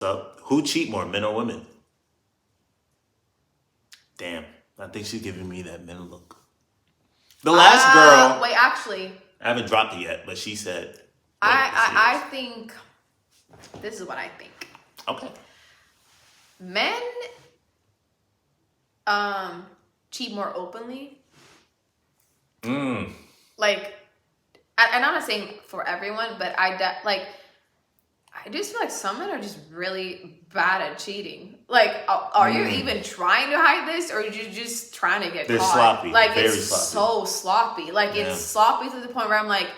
So, who cheat more, men or women? Damn, I think she's giving me that men look. The last girl, Wait, actually, I haven't dropped it yet, but she said, I think this is what I think. Okay. Men cheat more openly. Like, and I'm not saying for everyone, but I just feel like some men are just really bad at cheating. Like, are you even trying to hide this, or are you just trying to get They're caught? sloppy. Like, Very it's sloppy. so sloppy. Like, Yeah. it's sloppy to the point where I'm like,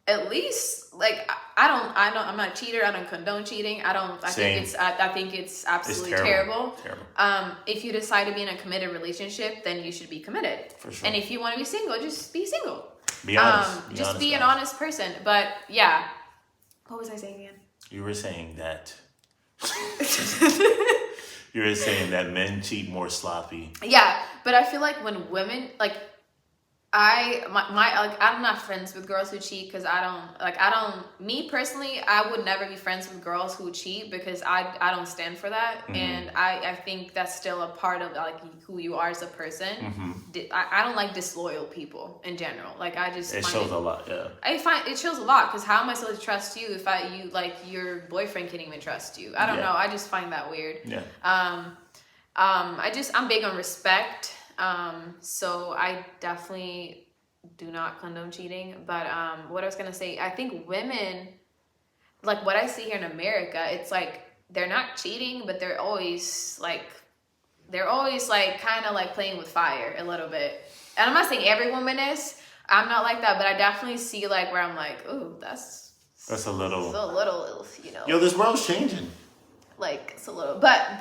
at least, like, I'm not a cheater. I don't condone cheating. I think it's absolutely terrible. If you decide to be in a committed relationship, then you should be committed. For sure. And if you want to be single, just be single. Be honest. Just be an honest person. But yeah, what was I saying again? You were saying that. You were saying that men cheat more sloppy. Yeah, but I feel like when women, like, I'm not friends with girls who cheat because me personally, I would never be friends with girls who cheat because I don't stand for that. And I think that's still a part of like who you are as a person. I don't like disloyal people in general. Like, It shows a lot, yeah. I find it shows a lot because how am I supposed to trust you if your boyfriend can't even trust you? I don't know. I just find that weird. Yeah. I'm big on respect. So I definitely do not condone cheating. But what I was gonna say, I think women, like what I see here in America, it's like they're not cheating, but they're always like kind of like playing with fire a little bit. And I'm not saying every woman is. I'm not like that, but I definitely see like where I'm like, ooh, that's a little. So little, you know. Yo, this world's changing. Like, it's a little, but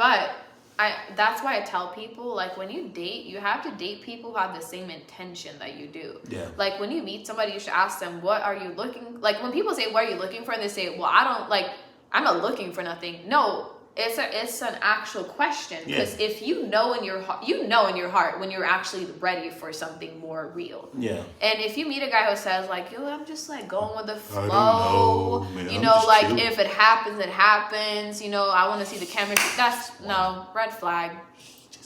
that's why I tell people, like, when you date, you have to date people who have the same intention that you do. Yeah. Like, when you meet somebody, you should ask them, what are you looking, like, when people say, what are you looking for? And they say, well, I'm not looking for nothing. No, it's an actual question. Because if you know in your heart when you're actually ready for something more real. Yeah. And if you meet a guy who says like, yo, I'm just like going with the flow. I don't know, man. You know, like chill. If it happens, it happens. You know, I want to see the chemistry. No, red flag.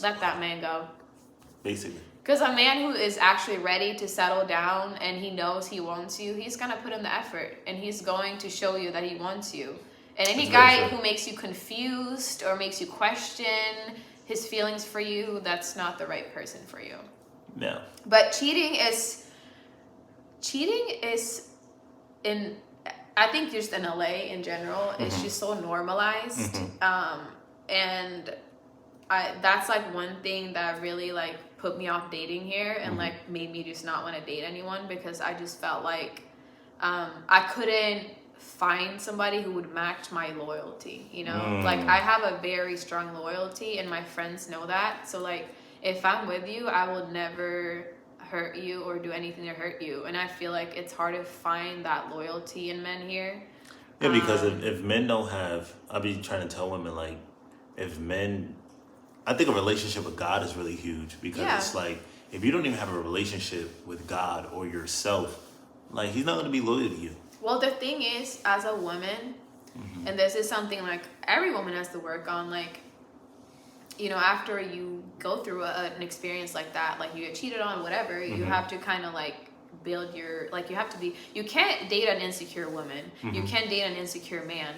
Let that man go. Basically. Because a man who is actually ready to settle down and he knows he wants you, he's going to put in the effort. And he's going to show you that he wants you. And any guy who makes you confused or makes you question his feelings for you, that's not the right person for you. No. But cheating is in, I think just in LA in general, it's just so normalized. And that's like one thing that really like put me off dating here and like made me just not want to date anyone because I just felt like I couldn't find somebody who would match my loyalty, you know? Like, I have a very strong loyalty and my friends know that. So like, if I'm with you, I will never hurt you or do anything to hurt you. And I feel like it's hard to find that loyalty in men here. Yeah, because if men don't have, I'll be trying to tell women, like, if men, I think a relationship with God is really huge because it's like, if you don't even have a relationship with God or yourself, like, he's not going to be loyal to you. Well, the thing is, as a woman, and this is something like every woman has to work on, like, you know, after you go through an experience like that, like you get cheated on, whatever, you have to kind of like build your, like you can't date an insecure woman. You can't date an insecure man.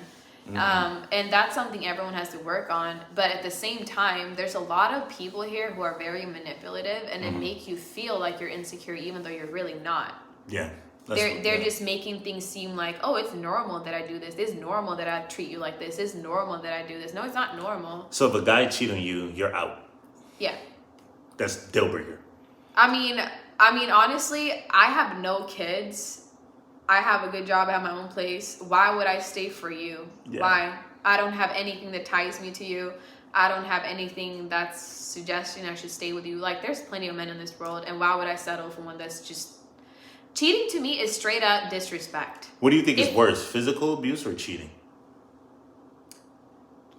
And that's something everyone has to work on. But at the same time, there's a lot of people here who are very manipulative and they make you feel like you're insecure even though you're really not. Yeah. They're just making things seem like, oh, it's normal that I do this. It's normal that I treat you like this. It's normal that I do this. No, it's not normal. So if a guy cheats on you, you're out. Yeah. That's deal breaker. I mean, honestly, I have no kids. I have a good job. I have my own place. Why would I stay for you? Yeah. Why? I don't have anything that ties me to you. I don't have anything that's suggesting I should stay with you. Like, there's plenty of men in this world, and why would I settle for one that's just... Cheating to me is straight up disrespect. What do you think is worse, physical abuse or cheating?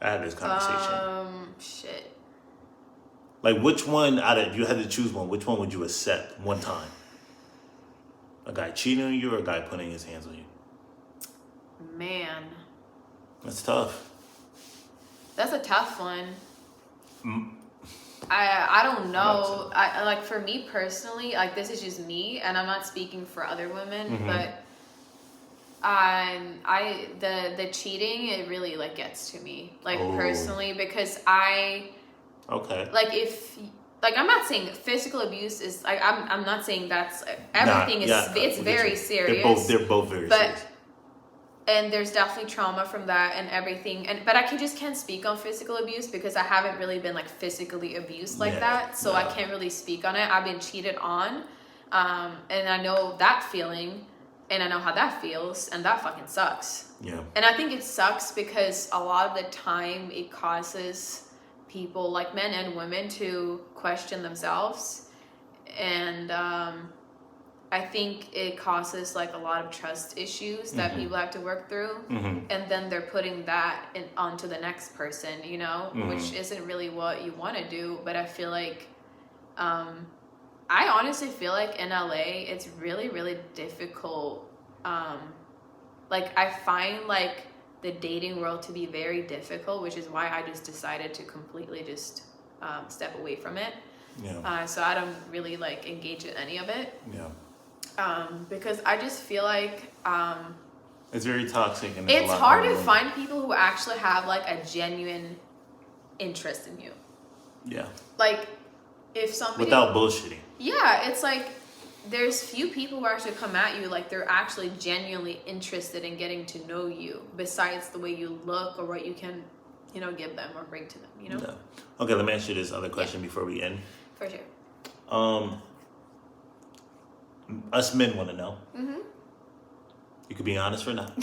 I had this conversation. Shit. Like, which one if you had to choose one, which one would you accept one time? A guy cheating on you or a guy putting his hands on you? Man. That's tough. That's a tough one. I don't know. I like, for me personally, like, this is just me, and I'm not speaking for other women, but the cheating, it really like gets to me, like, personally, because like, if like, I'm not saying physical abuse is like, I'm not saying that's everything it's very serious. They're both very serious. And there's definitely trauma from that and everything. But I just can't speak on physical abuse because I haven't really been like physically abused like that. So I can't really speak on it. I've been cheated on. And I know that feeling, and I know how that feels, and that fucking sucks. Yeah. And I think it sucks because a lot of the time it causes people, like men and women, to question themselves. And I think it causes like a lot of trust issues that people have to work through, and then they're putting that onto the next person, you know, which isn't really what you want to do. But I feel like, I honestly feel like in LA, it's really, really difficult. Like, I find like the dating world to be very difficult, which is why I just decided to completely just step away from it. Yeah. So I don't really like engage in any of it. Yeah. Because I just feel like it's very toxic, and it's hard to find people who actually have like a genuine interest in you. Yeah. Like, if somebody, without bullshitting. Yeah, it's like there's few people who actually come at you like they're actually genuinely interested in getting to know you, besides the way you look or what you can, you know, give them or bring to them, you know? Yeah. Okay, let me ask you this other question before we end. For sure. Us men want to know. You could be honest or not.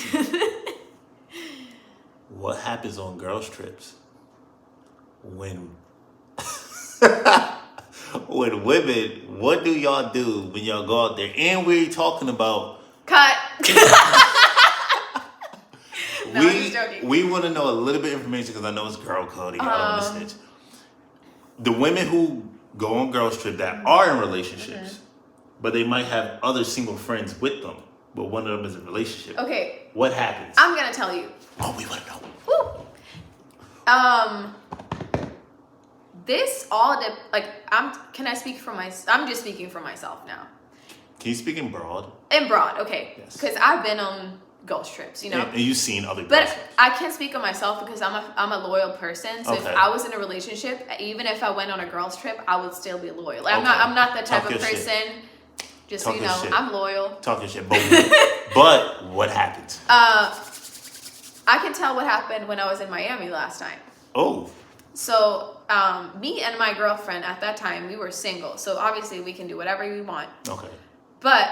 What happens on girls' trips when when women? What do y'all do when y'all go out there? And we're talking about cut. No, I'm just joking. We want to know a little bit of information because I know it's girl code. I don't want to snitch. The women who go on girls' trip that are in relationships. But they might have other single friends with them, but one of them is in a relationship. Okay. What happens? I'm gonna tell you. Oh, we want to know. Woo. This all can I speak for I'm just speaking for myself now. Can you speak in broad? In broad, okay. Yes. Because I've been on girls trips, you know. And you've seen other girls But trips. I can't speak on myself because I'm a loyal person. So if I was in a relationship, even if I went on a girls trip, I would still be loyal. I'm not the type of person. Just so you know, I'm loyal. Talking shit, but what happened? I can tell what happened when I was in Miami last time. Oh. So, me and my girlfriend at that time, we were single. So obviously we can do whatever we want. Okay. But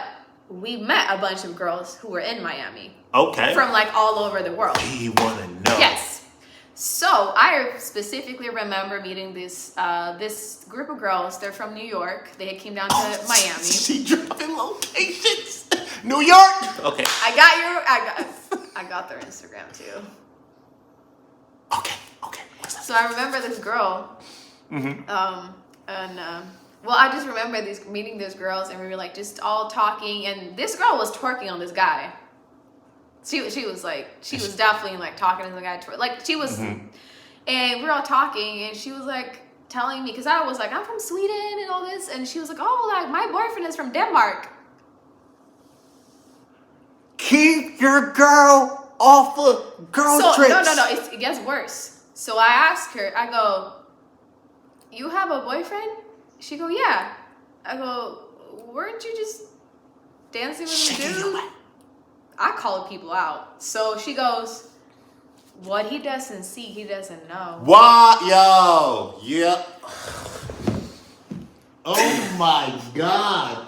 we met a bunch of girls who were in Miami. Okay. From like all over the world. We want to know. Yes. So I specifically remember meeting this group of girls. They're from New York. They came down to Miami. She dropping locations. New York. Okay. I got their Instagram too. Okay. What's that? So I remember this girl. Well, I just remember meeting these girls, and we were like just all talking, and this girl was twerking on this guy. She was definitely like talking to the guy, like she was, and we were all talking, and she was like telling me, because I was like, I'm from Sweden and all this, and she was like, oh, like my boyfriend is from Denmark. Keep your girl off of girl trips. No, it gets worse. So I asked her, I go, you have a boyfriend? She go, yeah. I go, weren't you just dancing with a dude? I call people out. So she goes, what he doesn't see, he doesn't know. What? Yo. Yep. Oh my God.